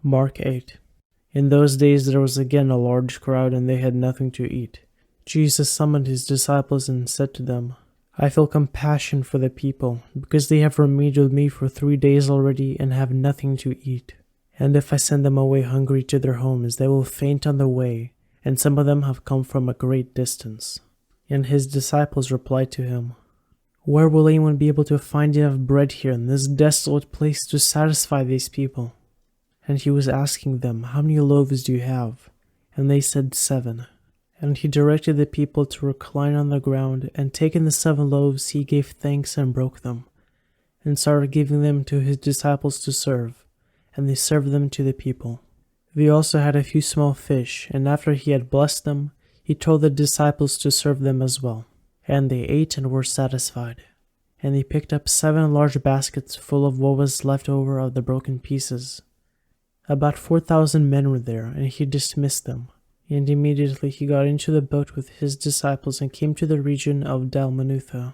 Mark 8. In those days there was again a large crowd, and they had nothing to eat. Jesus summoned his disciples and said to them, I feel compassion for the people, because they have remained with me for 3 days already and have nothing to eat. And if I send them away hungry to their homes, they will faint on the way, and some of them have come from a great distance. And his disciples replied to him, Where will anyone be able to find enough bread here in this desolate place to satisfy these people? And he was asking them, How many loaves do you have? And they said 7. And he directed the people to recline on the ground, and taking the 7 loaves, he gave thanks and broke them, and started giving them to his disciples to serve, and they served them to the people. They also had a few small fish, and after he had blessed them, he told the disciples to serve them as well. And they ate and were satisfied. And they picked up 7 large baskets full of what was left over of the broken pieces. About 4,000 men were there, and he dismissed them. And immediately he got into the boat with his disciples and came to the region of Dalmanutha.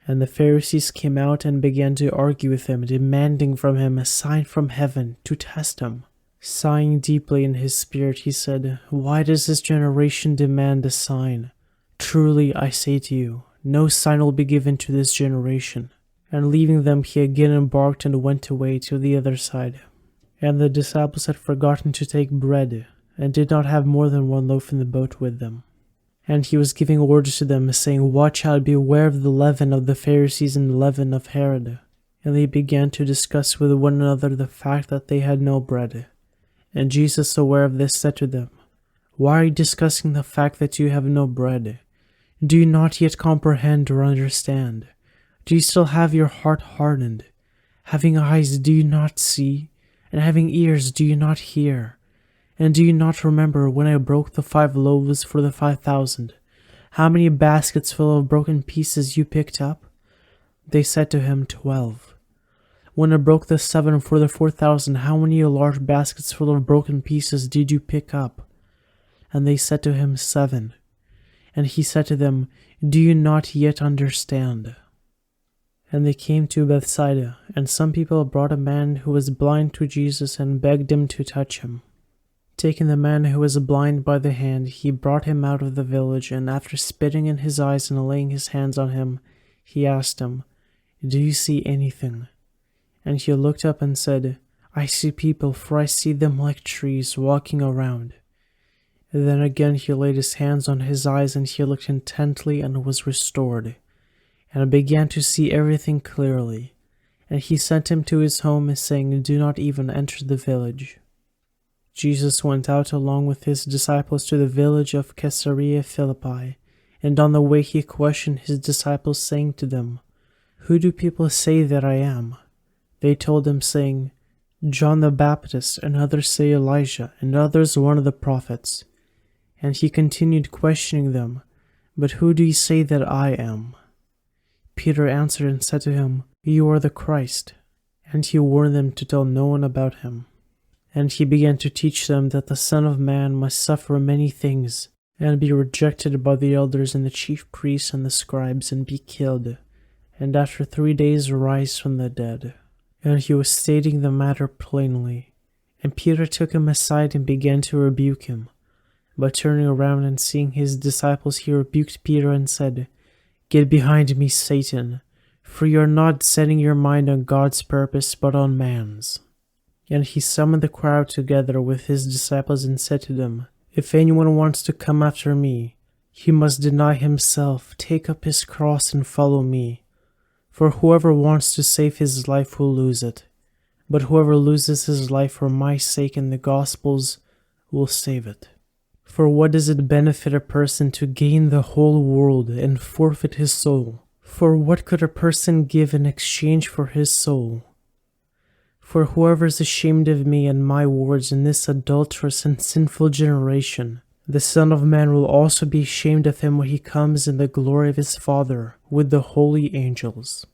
And the Pharisees came out and began to argue with him, demanding from him a sign from heaven to test him. Sighing deeply in his spirit, he said, Why does this generation demand a sign? Truly I say to you, no sign will be given to this generation. And leaving them, he again embarked and went away to the other side. And the disciples had forgotten to take bread, and did not have more than 1 loaf in the boat with them. And he was giving orders to them, saying, Watch out, beware of the leaven of the Pharisees and the leaven of Herod. And they began to discuss with one another the fact that they had no bread. And Jesus, aware of this, said to them, Why are you discussing the fact that you have no bread? Do you not yet comprehend or understand? Do you still have your heart hardened? Having eyes, do you not see? And having ears, do you not hear? And do you not remember when I broke the 5 loaves for the 5,000? How many baskets full of broken pieces you picked up? They said to him, 12. When I broke the 7 for the 4,000, how many large baskets full of broken pieces did you pick up? And they said to him, 7. And he said to them, Do you not yet understand? And they came to Bethsaida, and some people brought a man who was blind to Jesus and begged him to touch him. Taking the man who was blind by the hand, he brought him out of the village, and after spitting in his eyes and laying his hands on him, he asked him, Do you see anything? And he looked up and said, I see people, for I see them like trees walking around. And then again he laid his hands on his eyes, and he looked intently and was restored, and began to see everything clearly. And he sent him to his home, saying, Do not even enter the village. Jesus went out along with his disciples to the village of Caesarea Philippi, and on the way he questioned his disciples, saying to them, Who do people say that I am? They told him, saying, John the Baptist, and others say Elijah, and others one of the prophets. And he continued questioning them, But who do you say that I am? Peter answered and said to him, You are the Christ. And he warned them to tell no one about him. And he began to teach them that the Son of Man must suffer many things, and be rejected by the elders and the chief priests and the scribes, and be killed, and after 3 days rise from the dead. And he was stating the matter plainly. And Peter took him aside and began to rebuke him. But turning around and seeing his disciples, he rebuked Peter and said, Get behind me, Satan, for you are not setting your mind on God's purpose, but on man's. And he summoned the crowd together with his disciples and said to them, If anyone wants to come after me, he must deny himself, take up his cross, and follow me. For whoever wants to save his life will lose it, but whoever loses his life for my sake and the gospel's will save it. For what does it benefit a person to gain the whole world and forfeit his soul? For what could a person give in exchange for his soul? For whoever is ashamed of me and my words in this adulterous and sinful generation, the Son of Man will also be ashamed of him when he comes in the glory of his Father with the holy angels.